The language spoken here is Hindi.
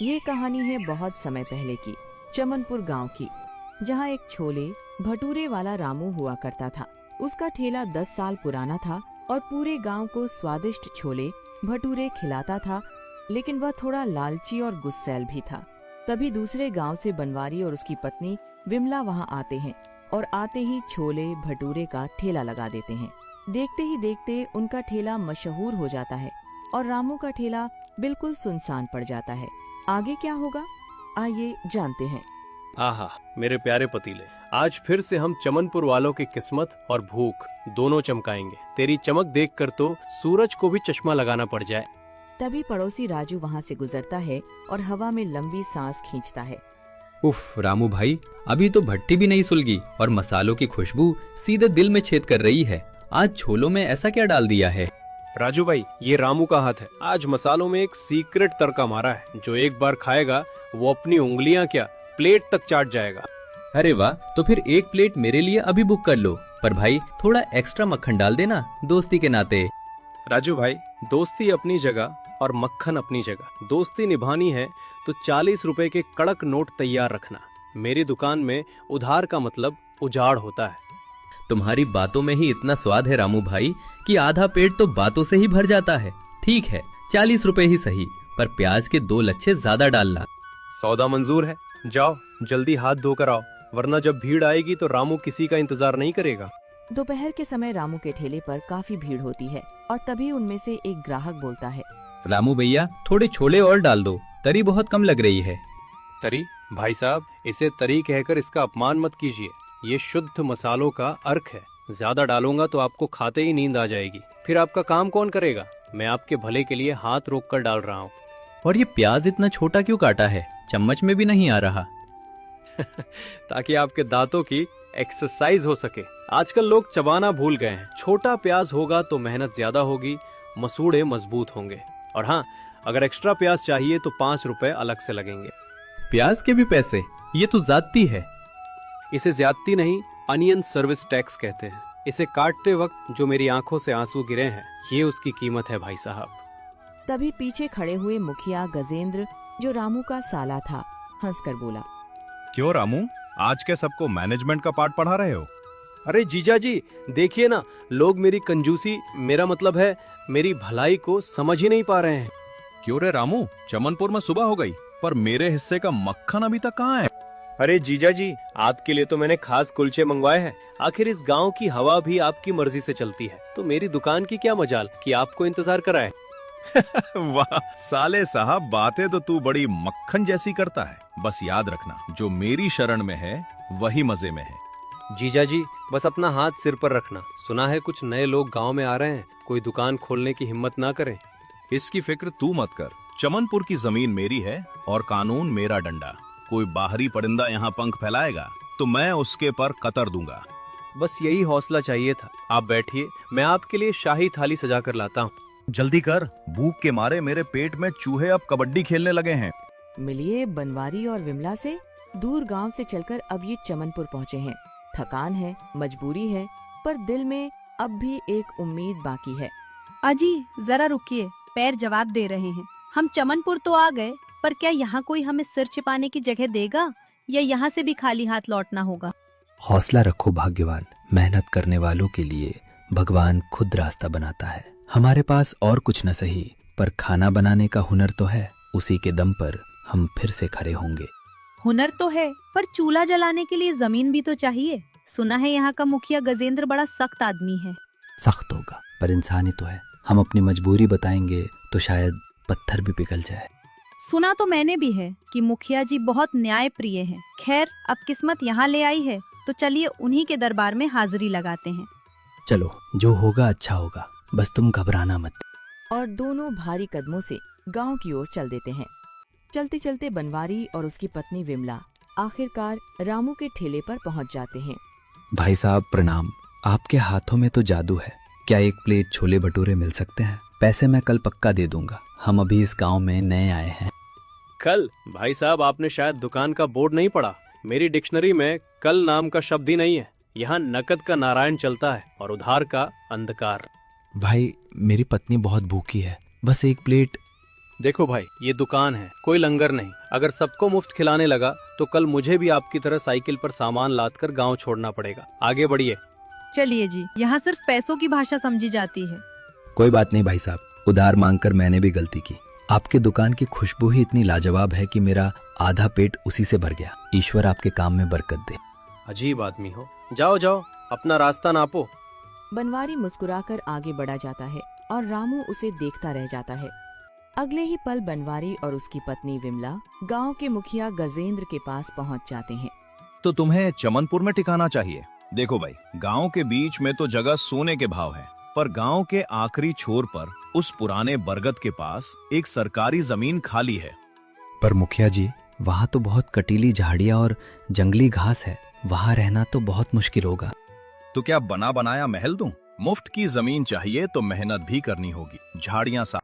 ये कहानी है बहुत समय पहले की, चमनपुर गांव की, जहां एक छोले भटूरे वाला रामू हुआ करता था। उसका ठेला 10 साल पुराना था और पूरे गांव को स्वादिष्ट छोले भटूरे खिलाता था, लेकिन वह थोड़ा लालची और गुस्सैल भी था। तभी दूसरे गांव से बनवारी और उसकी पत्नी विमला वहां आते हैं और आते ही छोले भटूरे का ठेला लगा देते हैं। देखते ही देखते उनका ठेला मशहूर हो जाता है और रामू का ठेला बिल्कुल सुनसान पड़ जाता है। आगे क्या होगा, आइए जानते हैं। आहा, मेरे प्यारे पतीले, आज फिर से हम चमनपुर वालों की किस्मत और भूख दोनों चमकाएंगे। तेरी चमक देखकर तो सूरज को भी चश्मा लगाना पड़ जाए। तभी पड़ोसी राजू वहाँ से गुजरता है और हवा में लंबी सांस खींचता है। उफ रामू भाई, अभी तो भट्टी भी नहीं सुलगी और मसालों की खुशबू सीधे दिल में छेद कर रही है। आज छोलों में ऐसा क्या डाल दिया है? राजू भाई, ये रामू का हाथ है। आज मसालों में एक सीक्रेट तड़का मारा है, जो एक बार खाएगा वो अपनी उंगलियां क्या प्लेट तक चाट जाएगा। अरे वाह, तो फिर एक प्लेट मेरे लिए अभी बुक कर लो, पर भाई थोड़ा एक्स्ट्रा मक्खन डाल देना, दोस्ती के नाते। राजू भाई, दोस्ती अपनी जगह और मक्खन अपनी जगह। दोस्ती निभानी है तो 40 रुपए के कड़क नोट तैयार रखना। मेरी दुकान में उधार का मतलब उजाड़ होता है। तुम्हारी बातों में ही इतना स्वाद है रामू भाई कि आधा पेट तो बातों से ही भर जाता है। ठीक है, 40 रुपए ही सही, पर प्याज के 2 लच्छे ज्यादा डालना। सौदा मंजूर है। जाओ जल्दी हाथ धोकर आओ, वरना जब भीड़ आएगी तो रामू किसी का इंतजार नहीं करेगा। दोपहर के समय रामू के ठेले पर काफी भीड़ होती है और तभी उनमें से एक ग्राहक बोलता है। रामू भैया, थोड़े छोले और डाल दो, तरी बहुत कम लग रही है। तरी? भाई साहब, इसे तरी कहकर इसका अपमान मत कीजिए। ये शुद्ध मसालों का अर्क है। ज्यादा डालूंगा तो आपको खाते ही नींद आ जाएगी। फिर आपका काम कौन करेगा? मैं आपके भले के लिए हाथ रोक कर डाल रहा हूँ। और ये प्याज इतना छोटा क्यों काटा है? चम्मच में भी नहीं आ रहा। ताकि आपके दांतों की एक्सरसाइज हो सके। आजकल लोग चबाना भूल गए हैं। छोटा प्याज होगा तो मेहनत ज्यादा होगी, मसूड़े मजबूत होंगे। और हाँ, अगर एक्स्ट्रा प्याज चाहिए तो 5 रुपए अलग से लगेंगे। प्याज के भी पैसे? ये तो ज्यादती है। इसे ज्यादती नहीं, अनियन सर्विस टैक्स कहते हैं। इसे काटते वक्त जो मेरी आंखों से आंसू गिरे हैं, ये उसकी कीमत है भाई साहब। तभी पीछे खड़े हुए मुखिया गजेंद्र, जो रामू का साला था, हंसकर बोला। क्यों रामू, आज के सबको मैनेजमेंट का पाठ पढ़ा रहे हो? अरे जीजा जी, देखिए ना, लोग मेरी कंजूसी, मेरा मतलब है मेरी भलाई को समझ ही नहीं पा रहे हैं। क्यों रे रामू, चमनपुर में सुबह हो गई, पर मेरे हिस्से का मक्खन अभी तक कहाँ है? अरे जीजा जी, आपके लिए तो मैंने खास कुलचे मंगवाए हैं। आखिर इस गांव की हवा भी आपकी मर्जी से चलती है, तो मेरी दुकान की क्या मजाल कि आपको इंतजार कराए। वाह साले साहब, बातें तो तू बड़ी मक्खन जैसी करता है। बस याद रखना, जो मेरी शरण में है वही मजे में है। जीजा जी, बस अपना हाथ सिर पर रखना। सुना है कुछ नए लोग गांव में आ रहे हैं, कोई दुकान खोलने की हिम्मत ना करें। इसकी फिक्र तू मत कर। चमनपुर की जमीन मेरी है और कानून मेरा डंडा। कोई बाहरी परिंदा यहाँ पंख फैलाएगा तो मैं उसके पर कतर दूंगा। बस यही हौसला चाहिए था। आप बैठिए, मैं आपके लिए शाही थाली सजा कर लाता हूँ। जल्दी कर, भूख के मारे मेरे पेट में चूहे अब कबड्डी खेलने लगे हैं। मिलिए बनवारी और विमला से। दूर गांव से चलकर अब ये चमनपुर पहुँचे हैं। थकान है, मजबूरी है, पर दिल में अब भी एक उम्मीद बाकी है। अजी जरा रुकिए, पैर जवाब दे रहे हैं। हम चमनपुर तो आ गए, पर क्या यहाँ कोई हमें सिर छिपाने की जगह देगा या यहाँ से भी खाली हाथ लौटना होगा? हौसला रखो भाग्यवान, मेहनत करने वालों के लिए भगवान खुद रास्ता बनाता है। हमारे पास और कुछ न सही, पर खाना बनाने का हुनर तो है। उसी के दम पर हम फिर से खड़े होंगे। हुनर तो है, पर चूल्हा जलाने के लिए जमीन भी तो चाहिए। सुना है यहाँ का मुखिया गजेंद्र बड़ा सख्त आदमी है। सख्त होगा, पर इंसानी तो है। हम अपनी मजबूरी बताएंगे तो शायद पत्थर भी पिघल जाए। सुना तो मैंने भी है कि मुखिया जी बहुत न्याय प्रिय हैं। खैर, अब किस्मत यहाँ ले आई है तो चलिए उन्हीं के दरबार में हाजिरी लगाते हैं। चलो, जो होगा अच्छा होगा, बस तुम घबराना मत। और दोनों भारी कदमों से गांव की ओर चल देते हैं। चलते चलते बनवारी और उसकी पत्नी विमला आखिरकार रामू के ठेले पर पहुंच जाते हैं। भाई साहब प्रणाम, आपके हाथों में तो जादू है। क्या एक प्लेट छोले भटूरे मिल सकते हैं? पैसे मैं कल पक्का दे दूंगा। हम अभी इस गांव में नए आए हैं। कल? भाई साहब, आपने शायद दुकान का बोर्ड नहीं पढ़ा। मेरी डिक्शनरी में कल नाम का शब्द ही नहीं है। यहाँ नकद का नारायण चलता है और उधार का अंधकार। भाई, मेरी पत्नी बहुत भूखी है, बस एक प्लेट। देखो भाई, ये दुकान है, कोई लंगर नहीं। अगर सबको मुफ्त खिलाने लगा तो कल मुझे भी आपकी तरह साइकिल पर सामान लाद कर गाँव छोड़ना पड़ेगा। आगे बढ़िए। चलिए जी, यहाँ सिर्फ पैसों की भाषा समझी जाती है। कोई बात नहीं भाई साहब, उधार मांगकर मैंने भी गलती की। आपके दुकान की खुशबू ही इतनी लाजवाब है कि मेरा आधा पेट उसी से भर गया। ईश्वर आपके काम में बरकत दे। अजीब आदमी हो। जाओ जाओ, अपना रास्ता नापो। बनवारी मुस्कुराकर आगे बढ़ा जाता है और रामू उसे देखता रह जाता है। अगले ही पल बनवारी और उसकी पत्नी विमला गांव के मुखिया गजेंद्र के पास पहुंच जाते हैं। तो तुम्हें चमनपुर में टिकाना चाहिए। देखो भाई, गांव के बीच में तो जगह सोने के भाव है, पर गांव के आखिरी छोर पर उस पुराने बरगद के पास एक सरकारी जमीन खाली है। पर मुखिया जी, वहाँ तो बहुत कटीली झाड़ियाँ और जंगली घास है, वहाँ रहना तो बहुत मुश्किल होगा। तो क्या बना बनाया महल दूं? मुफ्त की जमीन चाहिए तो मेहनत भी करनी होगी। झाड़ियां